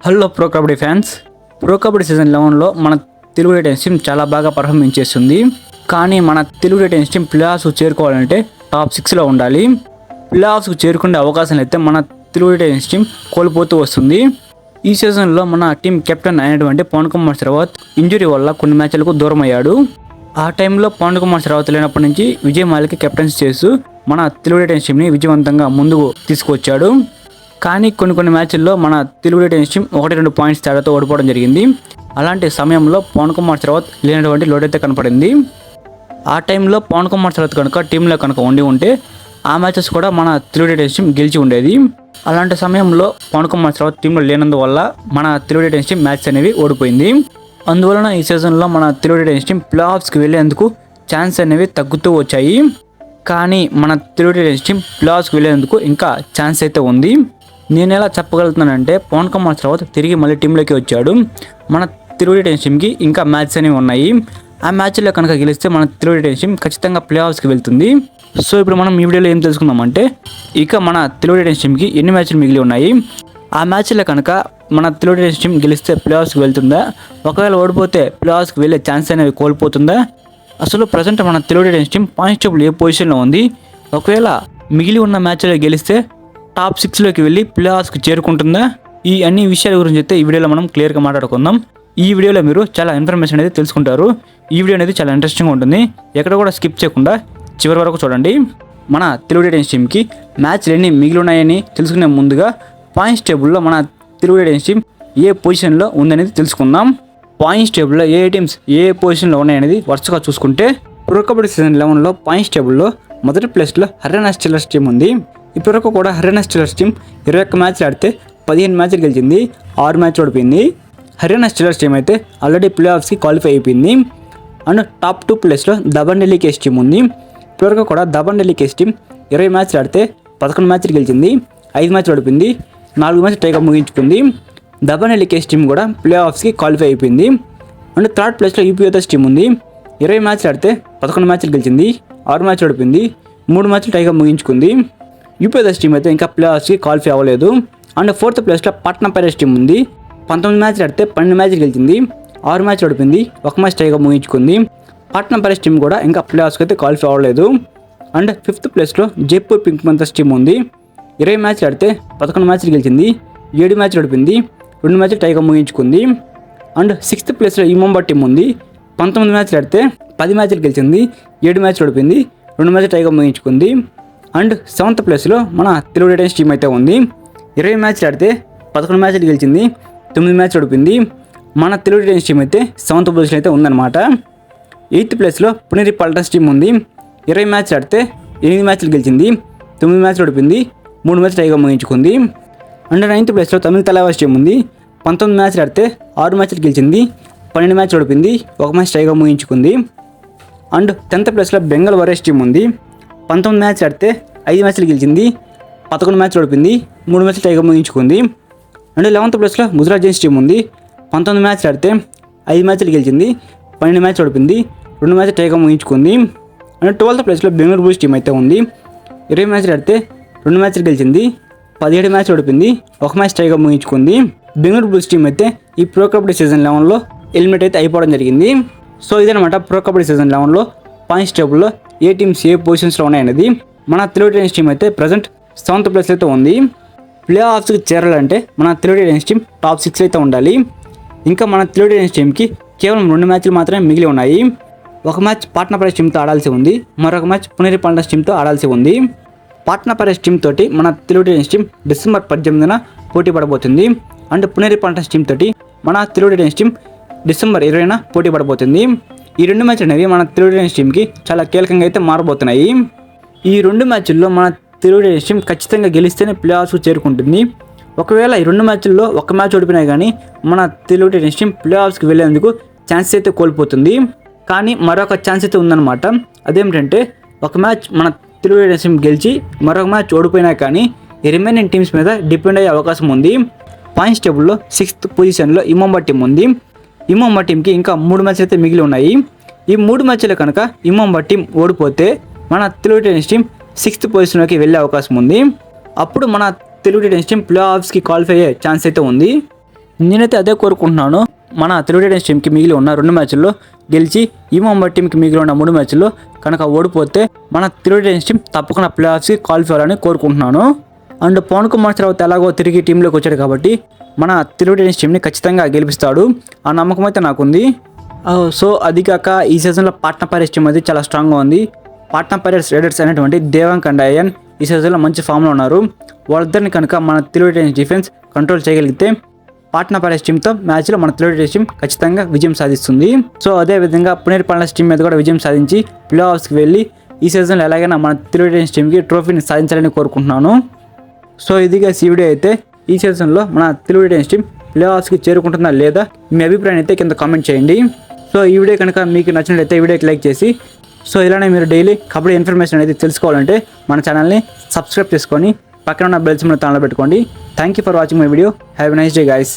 Hello pro Kabaddi fans. Pro Kabaddi season 11లో మన Telugu Titans team చాలా బాగా పర్ఫార్మెన్స్ చేస్తుంది. కానీ మన తెలుగు టైటన్స్ టీం ప్లే ఆఫ్స్కు చేరుకోవాలంటే టాప్ 6లో ఉండాలి. ప్లే ఆఫ్స్కు చేరుకునే అవకాశాలు అయితే మన తెలుగు టైటన్స్ టీం కోల్పోతూ వస్తుంది. ఈ సీజన్లో మన టీం కెప్టెన్ అయినటువంటి పవన్ కుమార్ శ్రావత్ ఇంజురీ వల్ల కొన్ని మ్యాచ్లకు దూరం అయ్యాడు. ఆ టైంలో పవన్ కుమార్ శ్రావత్ లేనప్పటి నుంచి విజయ్ మాలిక్ కెప్టెన్సీ చేస్తూ మన తెలుగు టైటన్స్ టీంని విజయవంతంగా ముందుకు తీసుకొచ్చాడు. కానీ కొన్ని మ్యాచ్ల్లో మన తెలుగు టైటన్స్ టీం 1-2 పాయింట్స్ తేడాతో ఓడిపోవడం జరిగింది. అలాంటి సమయంలో పవన్ కుమార్ శ్రావత్ లేనటువంటి లోటు అయితే కనపడింది. ఆ టైంలో పవన్ కుమార్ శ్రావత్ కనుక టీంలో కనుక ఉంటే ఆ మ్యాచెస్ కూడా మన తెలుగు టైటన్స్ టీం గెలిచి ఉండేది. అలాంటి సమయంలో పవన్ కుమార్ శ్రావత్ టీంలో లేనందువల్ల మన తెలుగు టైటన్స్ టీం మ్యాచ్ అనేవి ఓడిపోయింది. అందువలన ఈ సీజన్లో మన తెలుగు టైటన్స్ టీం ప్లే ఆఫ్స్కి వెళ్ళేందుకు ఛాన్స్ అనేవి తగ్గుతూ వచ్చాయి. కానీ మన తెలుగు టైటన్స్ టీం ప్లే ఆఫ్స్కి వెళ్ళేందుకు ఇంకా ఛాన్స్ అయితే ఉంది. నేను ఎలా చెప్పగలుగుతున్నానంటే పవన్ కుమార్ శ్రావత్ తిరిగి మళ్ళీ టీంలోకి వచ్చాడు. మన తెలుగు టైటన్స్ టీంకి ఇంకా మ్యాచ్ అనేవి ఉన్నాయి. ఆ మ్యాచ్లో కనుక గెలిస్తే మన తెలుగు టైటన్స్ టీం ఖచ్చితంగా ప్లే ఆఫ్స్కి వెళ్తుంది. సో ఇప్పుడు మనం ఈ వీడియోలో ఏం తెలుసుకుందామంటే ఇక మన తెలుగు టైటన్స్ టీంకి ఎన్ని మ్యాచ్లు మిగిలి ఉన్నాయి, ఆ మ్యాచ్లో కనుక మన తెలుగు టైటన్స్ టీం గెలిస్తే ప్లే ఆఫ్స్కి వెళ్తుందా, ఒకవేళ ఓడిపోతే ప్లే ఆఫ్స్కి వెళ్ళే ఛాన్స్ అనేవి కోల్పోతుందా, అసలు ప్రజెంట్ మన Telugu Titans team points table ఏ పొజిషన్లో ఉంది, ఒకవేళ మిగిలి ఉన్న మ్యాచ్లో గెలిస్తే టాప్ 6లోకి వెళ్ళి ప్లే ఆఫ్స్కి చేరుకుంటుందా, ఈ అన్ని విషయాల గురించి అయితే ఈ వీడియోలో మనం క్లియర్గా మాట్లాడుకుందాం. ఈ వీడియోలో మీరు చాలా ఇన్ఫర్మేషన్ అనేది తెలుసుకుంటారు. ఈ వీడియో అనేది చాలా ఇంట్రెస్టింగ్గా ఉంటుంది. ఎక్కడ కూడా స్కిప్ చేయకుండా చివరి వరకు చూడండి. మన తెలుగు టైటన్స్ టీంకి మ్యాచ్లు ఎన్ని మిగిలి ఉన్నాయని తెలుసుకునే ముందుగా పాయింట్స్ టేబుల్లో మన తెలుగు టైటన్స్ టీం ఏ పొజిషన్లో ఉందనేది తెలుసుకుందాం. పాయింట్స్ టేబుల్లో ఏ టీమ్స్ ఏ పొజిషన్లో ఉన్నాయనేది వరుసగా చూసుకుంటే ప్రో కబడ్డీ సీజన్ 11లో పాయింట్స్ టేబుల్లో మొదటి ప్లేస్లో హర్యానా స్టీలర్స్ టీం ఉంది. ఇప్పటివరకు కూడా హర్యానా స్టీలర్స్ టీం 21 మ్యాచ్లు ఆడితే 15 మ్యాచ్లు గెలిచింది, 6 మ్యాచ్లు ఓడిపోయింది. హర్యానా స్టీలర్స్ టీం అయితే ఆల్రెడీ ప్లే ఆఫ్స్కి క్వాలిఫై అయిపోయింది. అండ్ టాప్ 2 ప్లేస్లో దబన్ ఢిల్లీ కేస్ టీం ఉంది. ఇప్పటివరకు కూడా దబన్ ఢిల్లీ కేస్ టీం 20 మ్యాచ్లు ఆడితే 11 మ్యాచ్లు గెలిచింది, 5 మ్యాచ్లు ఓడిపోయింది, 4 మ్యాచ్లు టైగా ముగించుకుంది. దబన్ ఢిల్లీ కేస్ టీం కూడా ప్లే ఆఫ్స్కి క్వాలిఫై అయిపోయింది. అండ్ థర్డ్ ప్లేస్లో యూపీ యోధర్స్ టీం ఉంది. 20 మ్యాచ్లు ఆడితే 11 మ్యాచ్లు గెలిచింది, 6 మ్యాచ్లు ఓడిపోయింది, 3 మ్యాచ్లు టైగా ముగించుకుంది. యూపీ యోధర్స్ టీం అయితే ఇంకా ప్లే ఆఫ్స్కి క్వాలిఫై అవ్వలేదు. అండ్ ఫోర్త్ ప్లేస్లో పట్నా పైరేట్స్ టీం ఉంది. 19 మ్యాచ్లు ఆడితే 12 మ్యాచ్లు గెలిచింది, 6 మ్యాచ్లు ఓడిపోయింది, 1 మ్యాచ్ టైగా ముగించుకుంది. పట్నా పైరేట్స్ టీం కూడా ఇంకా ప్లే ఆఫ్స్కి అయితే క్వాలిఫై అవ్వలేదు. అండ్ ఫిఫ్త్ ప్లేస్లో జైపూర్ పింక్ పంథర్స్ టీం ఉంది. 20 మ్యాచ్లు ఆడితే 11 మ్యాచ్లు గెలిచింది, 7 మ్యాచ్లు ఓడిపోయింది, 2 మ్యాచ్లు టైగా ముగించుకుంది. అండ్ సిక్స్త్ ప్లేస్లో ఇమంబా టీం ఉంది. 19 మ్యాచ్లు ఆడితే 10 మ్యాచ్లు గెలిచింది, 7 మ్యాచ్లు ఓడిపోయింది, 2 మ్యాచ్లు టైగా ముగించుకుంది. అండ్ సెవెంత్ ప్లేస్లో మన తెలుగు టైటన్స్ టీం అయితే ఉంది. 20 మ్యాచ్లు ఆడితే 11 మ్యాచ్లు గెలిచింది, 9 మ్యాచ్లు ఓడిపోయింది. మన తెలుగు టైటన్స్ టీం అయితే సెవెంత్ పొజిషన్ అయితే ఉందన్నమాట. ఎయిత్ ప్లేస్లో పునేరి పల్టన్స్ టీం ఉంది. 20 మ్యాచ్లు ఆడితే 8 మ్యాచ్లు గెలిచింది, 9 మ్యాచ్లు ఓడిపోయింది, 3 మ్యాచ్లు టైగా ముగించుకుంది. అండ్ నైన్త్ ప్లేస్లో తమిళ తలవాస్ టీం ఉంది. 19 మ్యాచ్లు ఆడితే 6 మ్యాచ్లు గెలిచింది, 12 మ్యాచ్లు ఓడిపోయింది, 1 మ్యాచ్ టైగా ముగించుకుంది. అండ్ 10th ప్లేస్లో బెంగాల్ వారియర్స్ టీం ఉంది. 19 మ్యాచ్లు ఆడితే 5 మ్యాచ్లు గెలిచింది, 11 మ్యాచ్లు ఓడిపోయింది, 3 మ్యాచ్లు టైగా ముగించుకుంది. అండ్ 11th ప్లేస్లో గుజరాత్ జైన్స్ టీం ఉంది. 19 మ్యాచ్లు ఆడితే 5 మ్యాచ్లు గెలిచింది, 12 మ్యాచ్లు ఓడిపోయింది, 2 మ్యాచ్లు టైగా ముగించుకుంది. అండ్ 12th ప్లేస్లో బెంగళూరు బుల్స్ టీం అయితే ఉంది. 20 మ్యాచ్లు ఆడితే 2 మ్యాచ్లు గెలిచింది, 17 మ్యాచ్లు ఓడిపోయింది, 1 మ్యాచ్ టైగా ముగించుకుంది. బెంగళూరు బుల్స్ టీం అయితే ఈ ప్రో కబడ్డీ సీజన్ 11లో ఎలిమినేట్ అయితే అయిపోవడం జరిగింది. సో ఇదనమాట ప్రో కబడ్డీ సీజన్ 11లో పాయింట్స్ టేబుల్లో ఏ టీమ్స్ ఏ పొజిషన్స్లో ఉన్నాయనేది. మన తెలుగు టైటన్స్ టీం అయితే ప్రజెంట్ 7th ప్లేస్ అయితే ఉంది. ప్లే ఆఫ్స్కి చేరాలంటే మన తెలుగు టైటన్స్ టీం టాప్ 6 అయితే ఉండాలి. ఇంకా మన తెలుగు టైటన్స్ టీంకి కేవలం 2 మ్యాచ్లు మాత్రమే మిగిలి ఉన్నాయి. ఒక మ్యాచ్ పాట్నా పైరేట్స్ టీంతో ఆడాల్సి ఉంది, మరొక మ్యాచ్ పునేరి పల్టన్స్ టీంతో ఆడాల్సి ఉంది. పాట్నా పైరేట్స్ టీం తోటి మన తెలుగు టైటన్స్ టీం డిసెంబర్ 18న పోటీ పడబోతుంది. అండ్ పునేరి పల్టన్స్ టీం తోటి మన తెలుగు టైటన్స్ టీం డిసెంబర్ 20న పోటీ పడబోతుంది. ఈ 2 మ్యాచ్లు అనేవి మన తెలుగు టైటన్స్ టీంకి చాలా కీలకంగా అయితే మారబోతున్నాయి. ఈ 2 మ్యాచ్ల్లో మన తెలుగు టైటన్స్ టీం ఖచ్చితంగా గెలిస్తేనే ప్లే ఆఫ్స్కు చేరుకుంటుంది. ఒకవేళ ఈ 2 మ్యాచ్ల్లో 1 మ్యాచ్ ఓడిపోయినా కానీ మన తెలుగు టైటన్స్ టీం ప్లే ఆఫ్స్కి వెళ్ళేందుకు ఛాన్స్ అయితే కోల్పోతుంది. కానీ మరొక ఛాన్స్ అయితే ఉందన్నమాట. అదేమిటంటే ఒక మ్యాచ్ మన తెలుగు టైటన్స్ టీం గెలిచి మరొక మ్యాచ్ ఓడిపోయినా కానీ ఈ రిమైనింగ్ టీమ్స్ మీద డిపెండ్ అయ్యే అవకాశం ఉంది. పాయింట్స్ టేబుల్లో 6th పొజిషన్లో ఇమంబా టీం ఉంది. ఇమంబా టీంకి ఇంకా 3 మ్యాచ్లు అయితే మిగిలి ఉన్నాయి. ఈ 3 మ్యాచ్లు కనుక ఇమంబా టీం ఓడిపోతే మన తెలుగు టైటన్స్ టీం 6th పొజిషన్లోకి వెళ్ళే అవకాశం ఉంది. అప్పుడు మన తెలుగు టైటన్స్ టీం ప్లే ఆఫ్స్కి క్వాలిఫై అయ్యే ఛాన్స్ అయితే ఉంది. నేనైతే అదే కోరుకుంటున్నాను. మన తెలుగు టైటన్స్ టీంకి మిగిలి ఉన్న 2 మ్యాచ్ల్లో గెలిచి ఈ ముంబై టీంకి మిగిలి ఉన్న 3 మ్యాచ్ల్లో కనుక ఓడిపోతే మన తెలుగు టైటన్స్ టీం తప్పకుండా ప్లే ఆఫ్స్కి క్వాలిఫై అవ్వాలని కోరుకుంటున్నాను. అండ్ పవన్ కుమార్ తర్వాత ఎలాగో తిరిగి టీంలోకి వచ్చాడు కాబట్టి మన తెలుగు టైటన్స్ టీంని ఖచ్చితంగా గెలిపిస్తాడు ఆ నమ్మకం అయితే నాకుంది. సో అది కాక ఈ సీజన్లో పాట్నా పైరేట్స్ టీం అయితే చాలా స్ట్రాంగ్గా ఉంది. పాట్నా పైరేట్స్ రైడర్స్ అనేటువంటి దేవాంగ్ అండ్ అయన్ ఈ సీజన్లో మంచి ఫామ్లో ఉన్నారు. వాళ్ళిద్దరిని కనుక మన తెలుగు టైటన్స్ డిఫెన్స్ కంట్రోల్ చేయగలిగితే పాట్నా పైరేట్స్ టీంతో మ్యాచ్లో మన తెలుగు టైటన్స్ టీం ఖచ్చితంగా విజయం సాధిస్తుంది. సో అదేవిధంగా పుణేర్ పాండ్యాస్ టీం మీద కూడా విజయం సాధించి ప్లే ఆఫ్స్కి వెళ్ళి ఈ సీజన్లో ఎలాగైనా మన తెలుగు టైటన్స్ టీంకి ట్రోఫీని సాధించాలని కోరుకుంటున్నాను. సో ఇదిగా ఈ వీడియో అయితే ఈ సీజన్లో మన తెలుగు టైటన్స్ టీం ప్లే ఆఫ్స్కి చేరుకుంటుందా లేదా మీ అభిప్రాయం అయితే కింద కామెంట్ చేయండి. సో ఈ వీడియో కనుక మీకు నచ్చినట్లయితే వీడియోకి లైక్ చేసి సో ఇలానే మీరు డైలీ కబడ్డీ ఇన్ఫర్మేషన్ అనేది తెలుసుకోవాలంటే మన ఛానల్ని సబ్స్క్రైబ్ చేసుకొని పక్కన ఉన్న బెల్ సింబల్ ఆన్లో పెట్టుకోండి. Thank you for watching my video. Have a nice day guys.